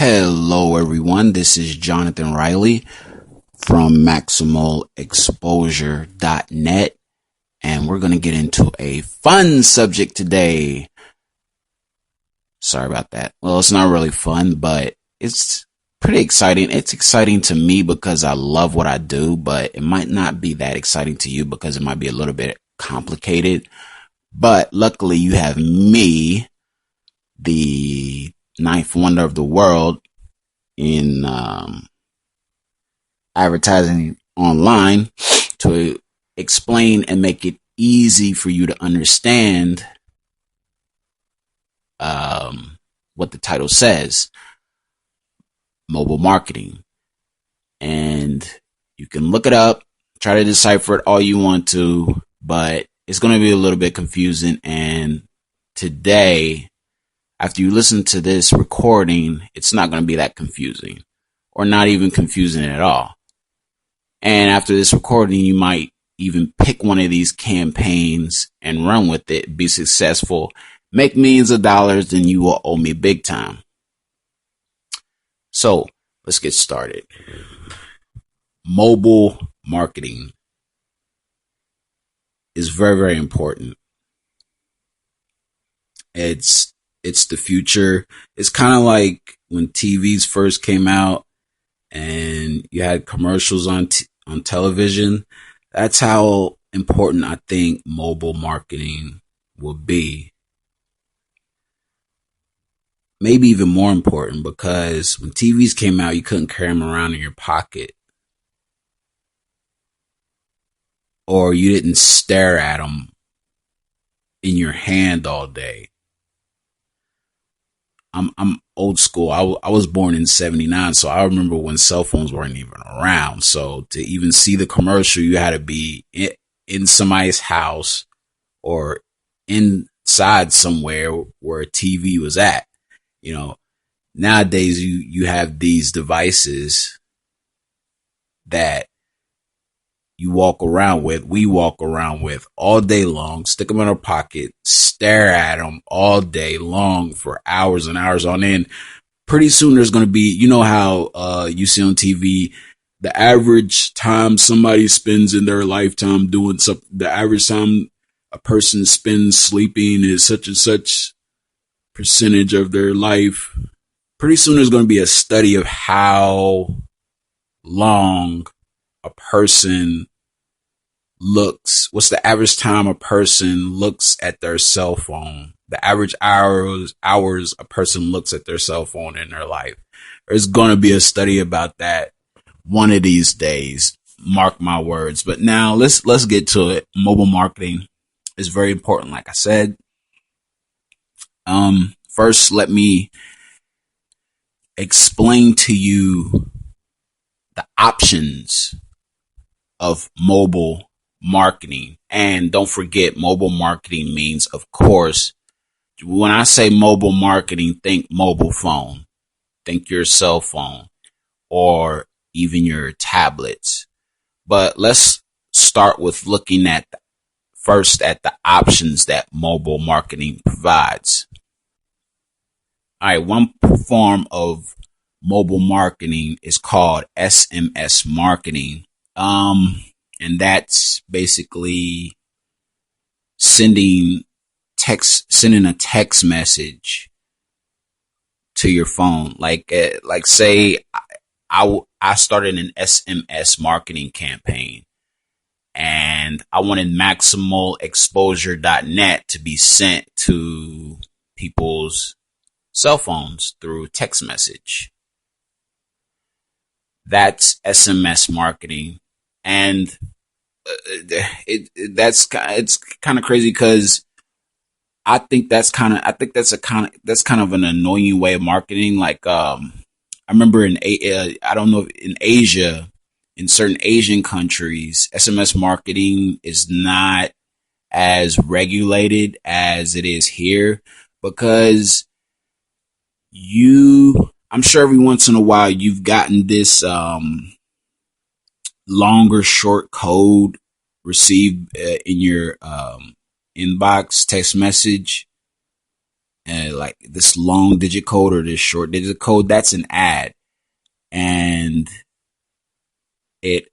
Hello, everyone. This is Jonathan Riley from MaximalExposure.net, and we're going to get into a fun subject today. Sorry about that. Well, it's not really fun, but it's pretty exciting. It's exciting to me because I love what I do, but it might not be that exciting to you because it might be a little bit complicated. But luckily, you have me, the ninth wonder of the world in advertising online, to explain and make it easy for you to understand what the title says: mobile marketing. And you can look it up, try to decipher it all you want to, but it's going to be a little bit confusing. And today, after you listen to this recording, it's not going to be that confusing, or not even confusing at all. And after this recording, you might even pick one of these campaigns and run with it, be successful, make millions of dollars, then you will owe me big time. So let's get started. Mobile marketing is very, very important. It's the future. It's kind of like when TVs first came out and you had commercials on television. That's how important I think mobile marketing will be. Maybe even more important, because when TVs came out, you couldn't carry them around in your pocket, or you didn't stare at them in your hand all day. I'm old school. I was born in 79, so I remember when cell phones weren't even around. So to even see the commercial, you had to be in somebody's house or inside somewhere where a TV was at. You know, nowadays you have these devices that we walk around with all day long, stick them in our pocket, stare at them all day long for hours and hours on end. Pretty soon there's going to be, you know how you see on TV, the average time somebody spends in their lifetime doing something, the average time a person spends sleeping is such and such percentage of their life. Pretty soon there's going to be a study of how long a person looks, what's the average time a person looks at their cell phone, the average hours a person looks at their cell phone in their life. There's going to be a study about that one of these days. Mark my words. But now let's get to it. Mobile marketing is very important, like I said. First, let me explain to you the options of mobile marketing. And don't forget, mobile marketing means, of course, when I say mobile marketing, think mobile phone, think your cell phone, or even your tablets. But let's start with looking at first at the options that mobile marketing provides. All right, one form of mobile marketing is called SMS marketing. And that's basically sending a text message to your phone. Like say I started an SMS marketing campaign, and I wanted MaximalExposure.net to be sent to people's cell phones through text message. That's SMS marketing. And it's kind of crazy, because I think that's kind of an annoying way of marketing. Like, I remember I don't know, in Asia, in certain Asian countries, SMS marketing is not as regulated as it is here, because I'm sure every once in a while you've gotten this long or short code received in your inbox text message, like this long digit code or this short digit code, that's an ad. And it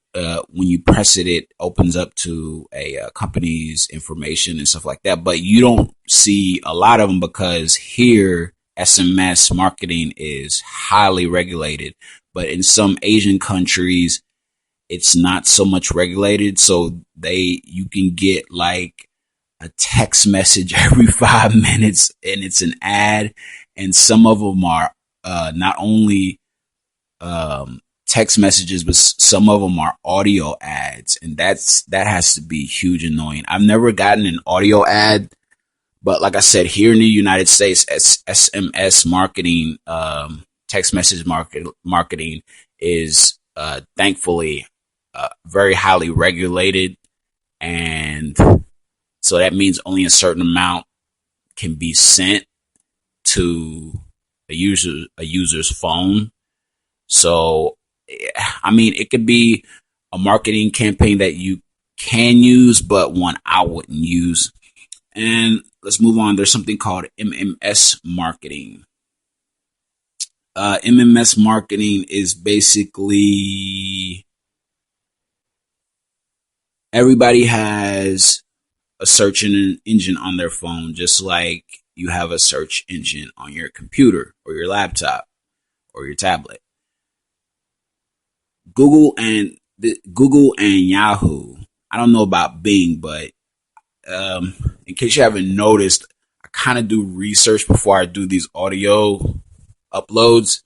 when you press it, it opens up to a company's information and stuff like that. But you don't see a lot of them because here SMS marketing is highly regulated. But in some Asian countries, it's not so much regulated. So you can get like a text message every 5 minutes and it's an ad. And some of them are not only text messages, but some of them are audio ads, and that has to be huge annoying. I've never gotten an audio ad, but like I said, here in the United States, SMS marketing, text message marketing is thankfully very highly regulated, and so that means only a certain amount can be sent to a user's phone. So, I mean, it could be a marketing campaign that you can use, but one I wouldn't use. And let's move on. There's something called MMS marketing. MMS marketing is basically everybody has a search engine on their phone, just like you have a search engine on your computer or your laptop or your tablet. Google and Yahoo. I don't know about Bing, but in case you haven't noticed, I kind of do research before I do these audio uploads.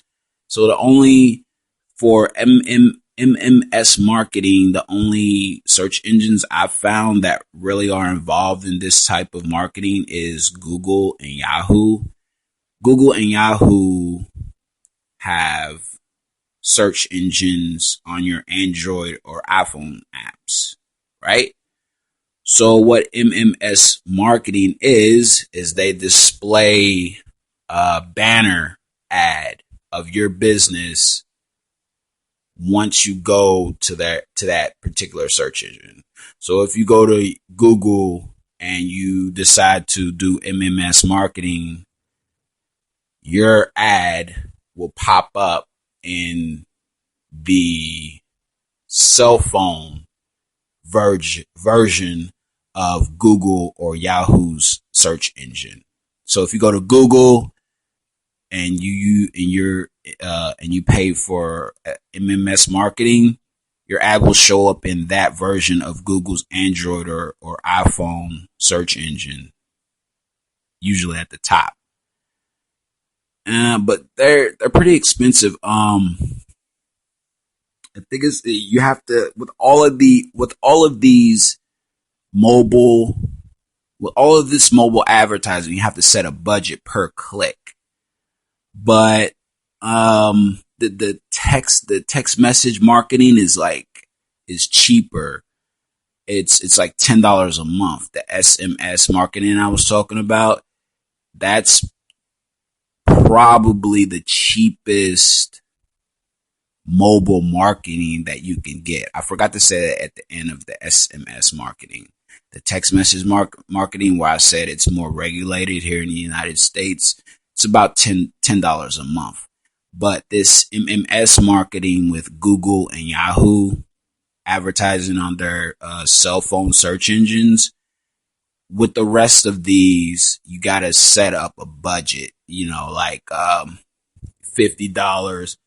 So the only for MMS marketing, the only search engines I've found that really are involved in this type of marketing is Google and Yahoo. Google and Yahoo have search engines on your Android or iPhone apps, right? So what MMS marketing is they display a banner ad of your business once you go to that particular search engine. So if you go to Google and you decide to do MMS marketing, your ad will pop up in the cell phone version of Google or Yahoo's search engine. So if you go to Google and you pay for MMS marketing, your ad will show up in that version of Google's Android or iPhone search engine, usually at the top. But they're pretty expensive. I think you have to with all of this mobile advertising, you have to set a budget per click. But the text message marketing is cheaper. It's like $10 a month. The SMS marketing I was talking about, that's probably the cheapest mobile marketing that you can get. I forgot to say that at the end of the SMS marketing. The text message marketing, where I said it's more regulated here in the United States, it's about $10 a month. But this MMS marketing with Google and Yahoo advertising on their cell phone search engines, with the rest of these, you got to set up a budget, like $50,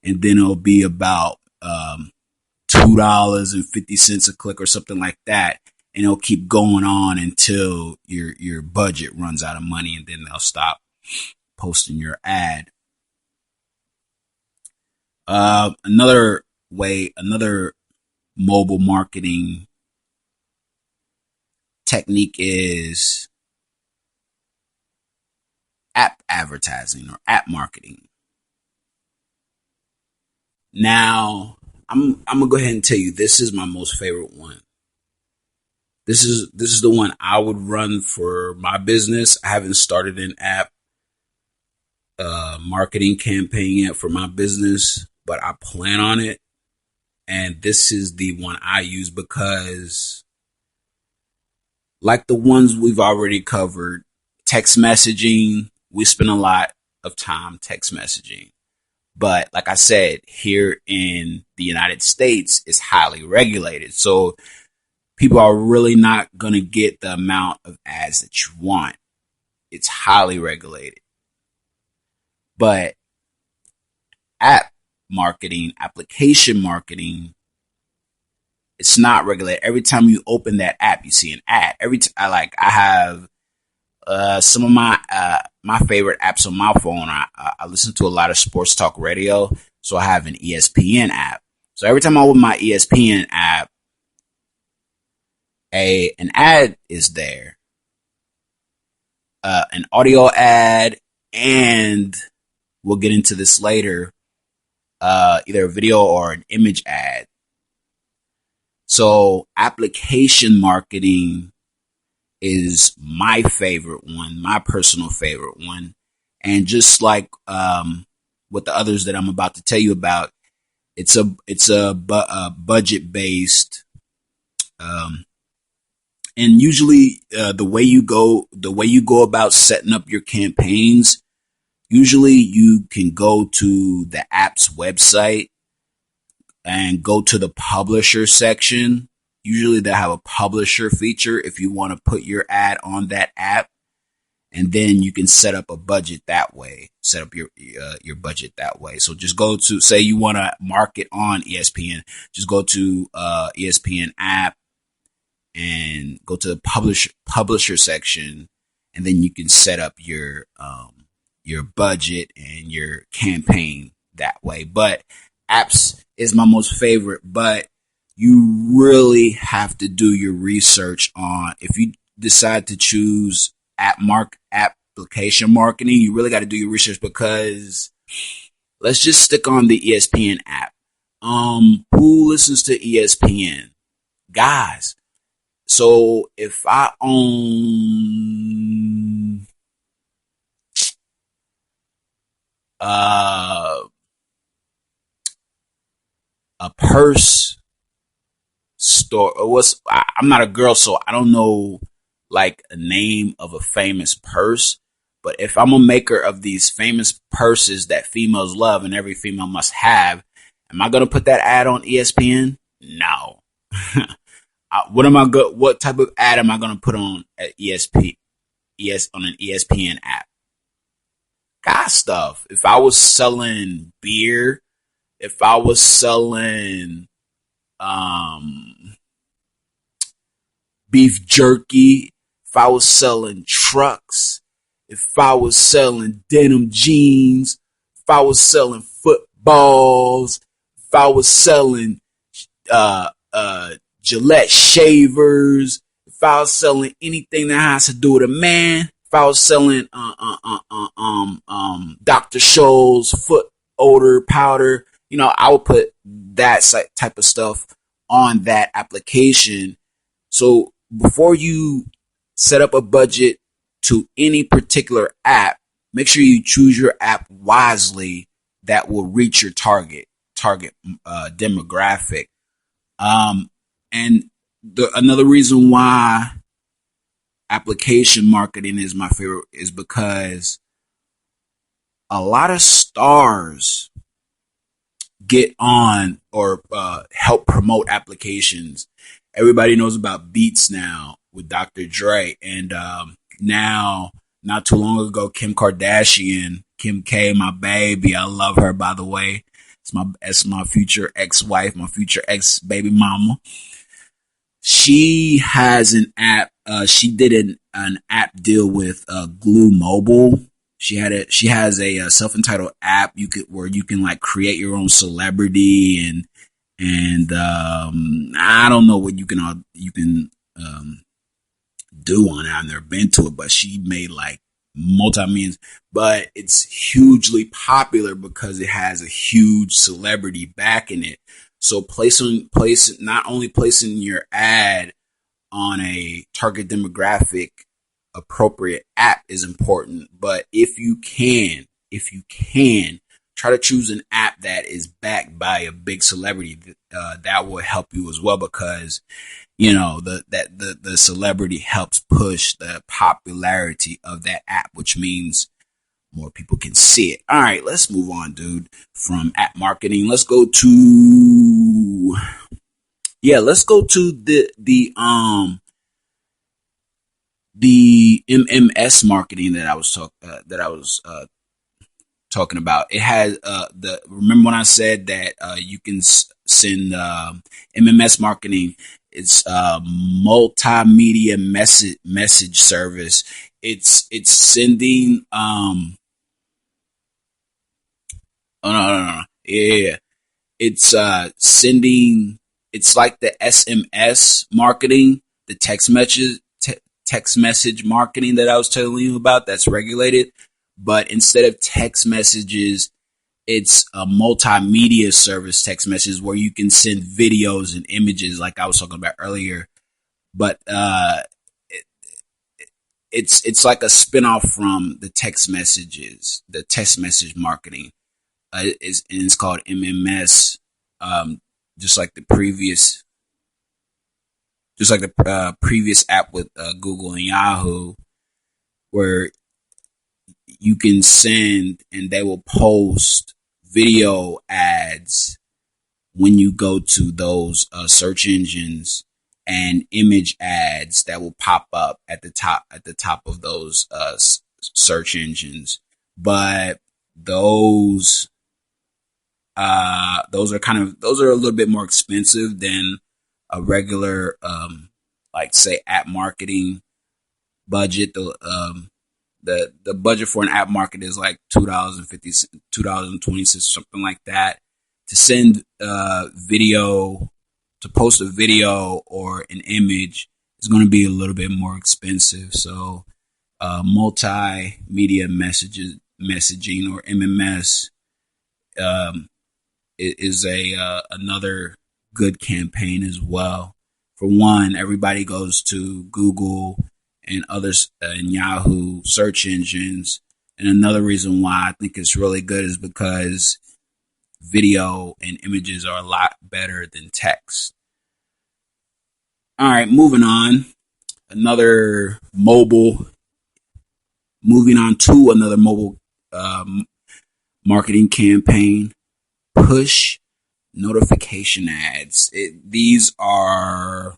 and then it'll be about $2.50 a click or something like that. And it'll keep going on until your budget runs out of money, and then they'll stop posting your ad. Another mobile marketing technique is app advertising or app marketing. Now, I'm gonna go ahead and tell you, this is my most favorite one. This is the one I would run for my business. I haven't started an app marketing campaign yet for my business, but I plan on it. And this is the one I use because, like the ones we've already covered, text messaging, we spend a lot of time text messaging. But like I said, here in the United States, it's highly regulated. So people are really not going to get the amount of ads that you want. It's highly regulated. But app marketing, application marketing, it's not regulated. Every time you open that app, you see an ad. I have some of my favorite apps on my phone. I listen to a lot of sports talk radio, so I have an ESPN app. So every time I open my ESPN app, an ad is there, an audio ad, and we'll get into this later, either a video or an image ad. So application marketing is my favorite one, my personal favorite one. And just like with the others that I'm about to tell you about, it's a budget based, and usually the way you go about setting up your campaigns, usually you can go to the app's website and go to the publisher section. Usually they have a publisher feature if you want to put your ad on that app, and then you can set up a budget that way. Set up your budget that way. So just go to, say you want to market on ESPN, just go to ESPN app and go to the publisher section, and then you can set up your budget and your campaign that way. But apps is my most favorite, but you really have to do your research on, if you decide to choose application marketing, you really got to do your research, because let's just stick on the ESPN app. Who listens to ESPN? Guys. So if I own a purse store, I'm not a girl, so I don't know like a name of a famous purse. But if I'm a maker of these famous purses that females love and every female must have, am I going to put that ad on ESPN? No. What type of ad am I going to put on at on an ESPN app? Guy stuff. If I was selling beer, if I was selling beef jerky, if I was selling trucks, if I was selling denim jeans, if I was selling footballs, if I was selling Gillette shavers, if I was selling anything that has to do with a man, if I was selling Dr. Scholl's foot odor powder, I would put that type of stuff on that application. So before you set up a budget to any particular app, make sure you choose your app wisely that will reach your target demographic. And another reason why application marketing is my favorite is because a lot of stars get on or help promote applications. Everybody knows about Beats now with Dr. Dre, and now, not too long ago, Kim Kardashian, Kim K, my baby, I love her, by the way. It's my future ex-wife, my future ex-baby mama. She has an app. She did an app deal with Glue Mobile. She has a self-entitled app where you can like create your own celebrity, and I don't know what you can do on it. I've never been to it, but she made like multi-millions. But it's hugely popular because it has a huge celebrity backing it. So not only placing your ad on a target demographic appropriate app is important, but if you can, try to choose an app that is backed by a big celebrity. That will help you as well, because the celebrity helps push the popularity of that app, which means more people can see it. All right, let's move on, dude. From app marketing, let's go to the MMS marketing that I was talking about. It has remember when I said that you can send MMS marketing. It's multimedia message service. It's sending oh no. Yeah. It's sending, it's like the SMS marketing, the text message marketing that I was telling you about that's regulated. But instead of text messages, it's a multimedia service text message where you can send videos and images like I was talking about earlier. But it's like a spinoff from the text message marketing. It's called MMS, just like the previous app with Google and Yahoo, where you can send and they will post video ads when you go to those search engines, and image ads that will pop up at the top of those search engines. But those are a little bit more expensive than a regular like say app marketing budget. The budget for an app market is like $2.50, $2.20, something like that. To send video, to post a video or an image is going to be a little bit more expensive. So multimedia messaging, or MMS, is another good campaign as well. For one, everybody goes to Google and others and Yahoo search engines. And another reason why I think it's really good is because video and images are a lot better than text. All right, moving on. Moving on to another mobile marketing campaign: push notification ads. These are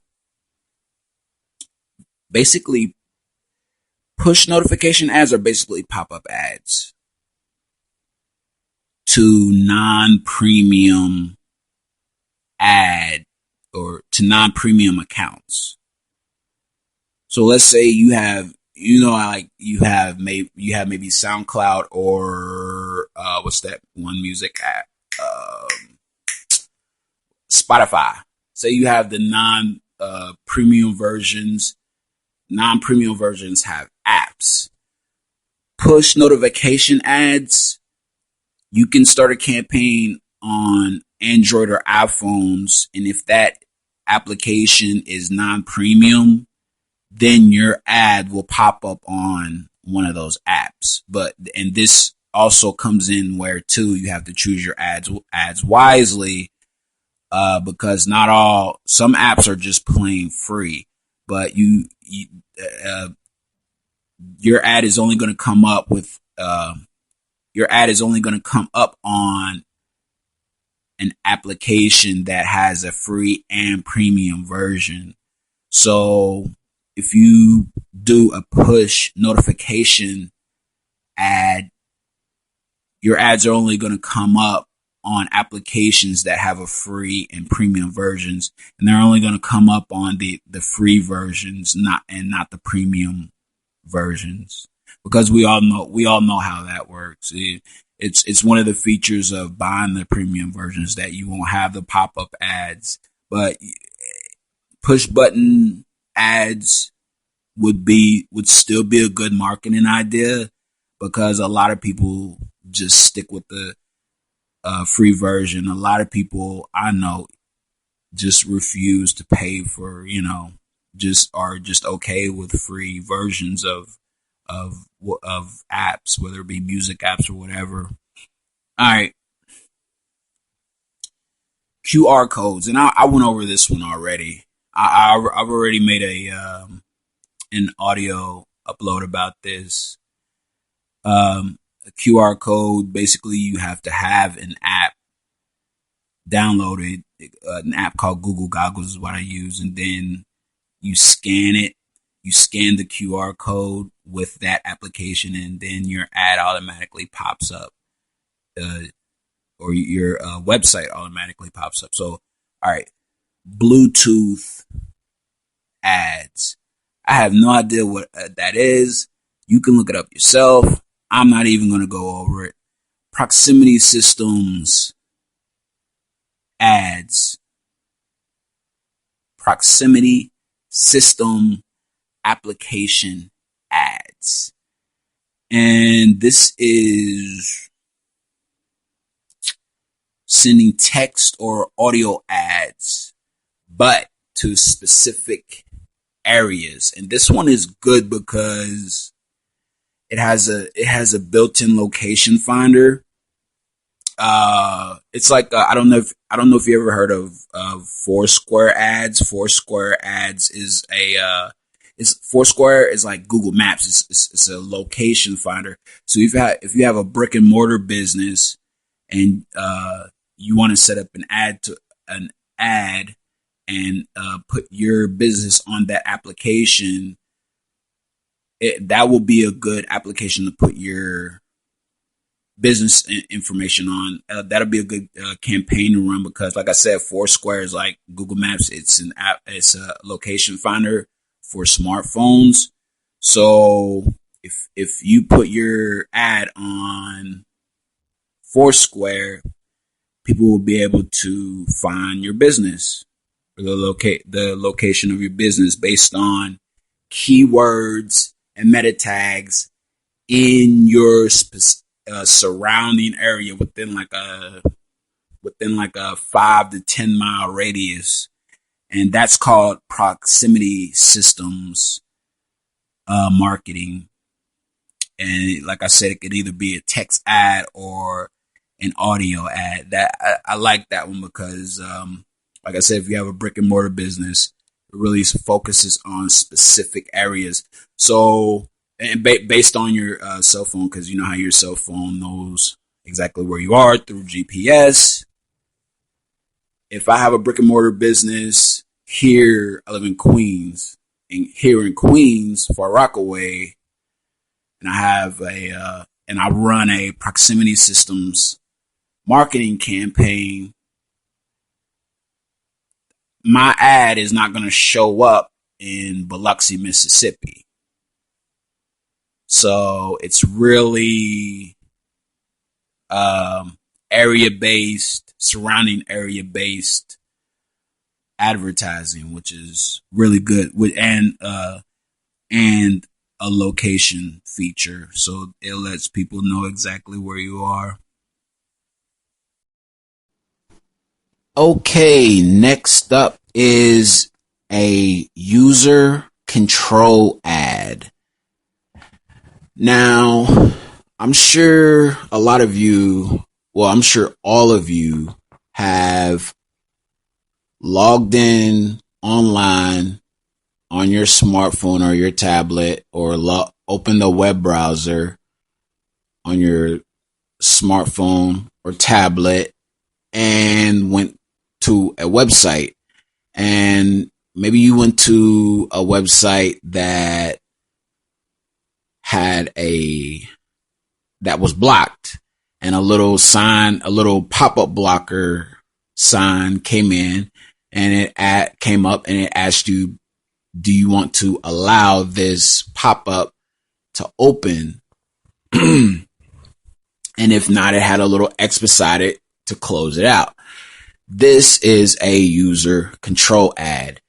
basically push notification ads, are basically pop-up ads to non-premium accounts. So let's say you have maybe SoundCloud, or what's that one music app? Spotify. Say you have the non-premium versions. Non-premium versions have apps. Push notification ads. You can start a campaign on Android or iPhones, and if that application is non-premium, then your ad will pop up on one of those apps. And this also comes in where too you have to choose your ads wisely, because some apps are just plain free, but your ad is only going to come up on an application that has a free and premium version. So if you do a push notification ad, your ads are only going to come up on applications that have a free and premium versions, and they're only going to come up on the free versions, not the premium versions, because we all know how that works. It's one of the features of buying the premium versions that you won't have the pop-up ads, but push button ads would still be a good marketing idea, because a lot of people just stick with the free version. A lot of people I know just refuse to pay for, are just okay with free versions of apps, whether it be music apps or whatever. All right. QR codes, and I went over this one already. I've already made an audio upload about this. a QR code. Basically, you have to have an app downloaded. An app called Google Goggles is what I use, and then you scan it. You scan the QR code with that application, and then your ad automatically pops up, or your website automatically pops up. So, all right, Bluetooth ads. I have no idea what that is. You can look it up yourself. I'm not even going to go over it. Proximity systems ads. Proximity system application ads. And this is sending text or audio ads, but to specific areas. And this one is good because it has a built-in location finder. It's like I don't know if you ever heard of Foursquare ads. Foursquare ads is Foursquare is like Google Maps. It's a location finder. So if you have a brick and mortar business and you want to set up an ad and put your business on that application, that will be a good application to put your business information on. That'll be a good campaign to run because, like I said, Foursquare is like Google Maps. It's an app. It's a location finder for smartphones. So if you put your ad on Foursquare, people will be able to find your business or the location of your business based on keywords and meta tags in your surrounding area within like a 5 to 10 mile radius, and that's called proximity systems marketing. And like I said, it could either be a text ad or an audio ad. That I like that one because, like I said, if you have a brick and mortar business, it really focuses on specific areas. So, and based on your cell phone, because you know how your cell phone knows exactly where you are through GPS. If I have a brick and mortar business here, I live in Queens, and here in Queens, Far Rockaway, and I have and I run a proximity systems marketing campaign, my ad is not going to show up in Biloxi, Mississippi. So it's really area-based, surrounding area-based advertising, which is really good, and a location feature, so it lets people know exactly where you are. Okay, next up is a user control ad. Now, I'm sure a lot of you, well, I'm sure all of you have logged in online on your smartphone or your tablet, or opened a web browser on your smartphone or tablet and went to a website. And maybe you went to a website that was blocked, and a little pop-up blocker sign came in, and it came up and it asked you, do you want to allow this pop-up to open? And if not, it had a little X beside it to close it out. This is a user control ad.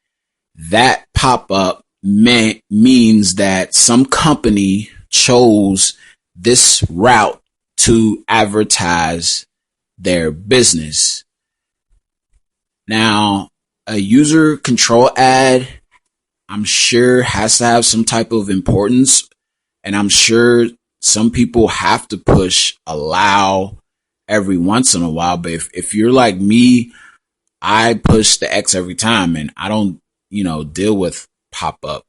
That pop-up means that some company chose this route to advertise their business. Now, a user control ad, I'm sure, has to have some type of importance, and I'm sure some people have to push allow every once in a while. But if you're like me, I push the X every time, and I don't, deal with pop-up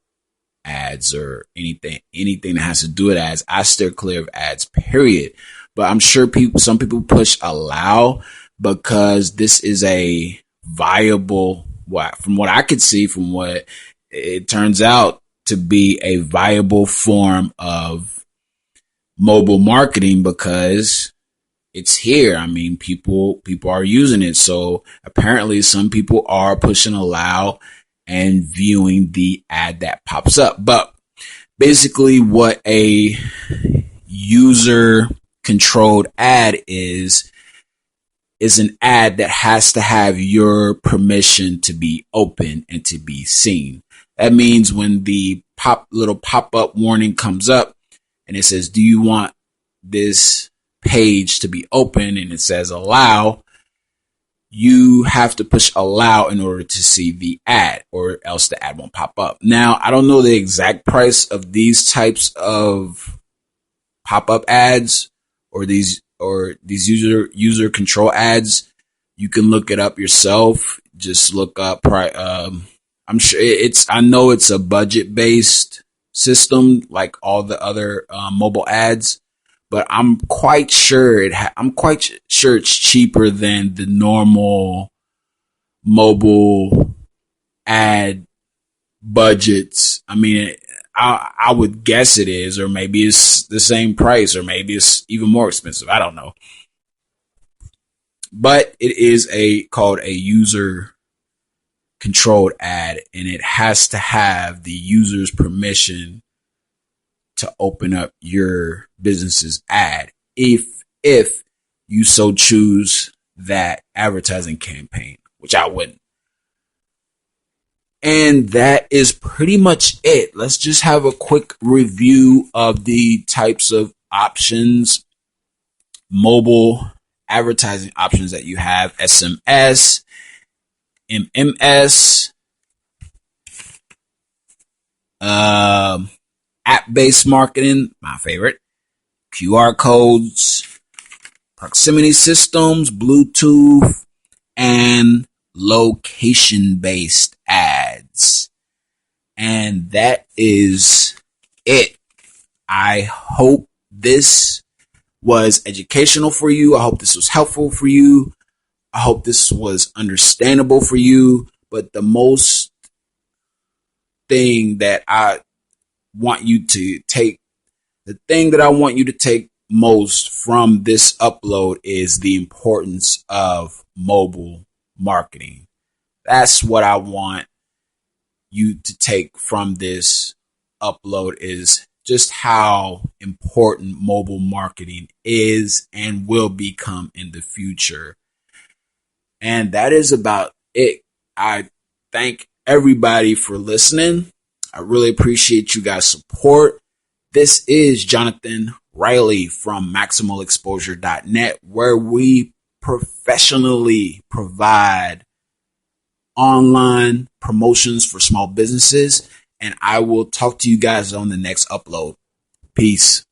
ads or anything that has to do with ads. I steer clear of ads, period. But I'm sure some people push allow because this is a viable, from what I could see, from what it turns out to be a viable form of mobile marketing because it's here. I mean, people are using it. So apparently some people are pushing allow and viewing the ad that pops up. But basically what a user controlled ad is an ad that has to have your permission to be open and to be seen. That means when the little pop-up warning comes up and it says, do you want this page to be open, and it says allow, you have to push allow in order to see the ad, or else the ad won't pop up. Now, I don't know the exact price of these types of pop-up ads or these user control ads. You can look it up yourself. Just look up. I'm sure I know it's a budget-based system like all the other mobile ads, but I'm quite sure it's cheaper than the normal mobile ad budgets. I mean, I would guess it is, or maybe it's the same price, or maybe it's even more expensive. I don't know. But it is called a user controlled ad, and it has to have the user's permission to open up your business's ad if you so choose that advertising campaign, which I wouldn't. And that is pretty much it. Let's just have a quick review of the types of options, mobile advertising options that you have: SMS, MMs, app-based marketing, my favorite, QR codes, proximity systems, Bluetooth, and location-based ads. And that is it. I hope this was educational for you. I hope this was helpful for you. I hope this was understandable for you. But the most thing that I want you to take, most from this upload is the importance of mobile marketing. That's what I want you to take from this upload, is just how important mobile marketing is and will become in the future. And that is about it. I thank everybody for listening. I really appreciate you guys' support. This is Jonathan Riley from MaximalExposure.net, where we professionally provide online promotions for small businesses. And I will talk to you guys on the next upload. Peace.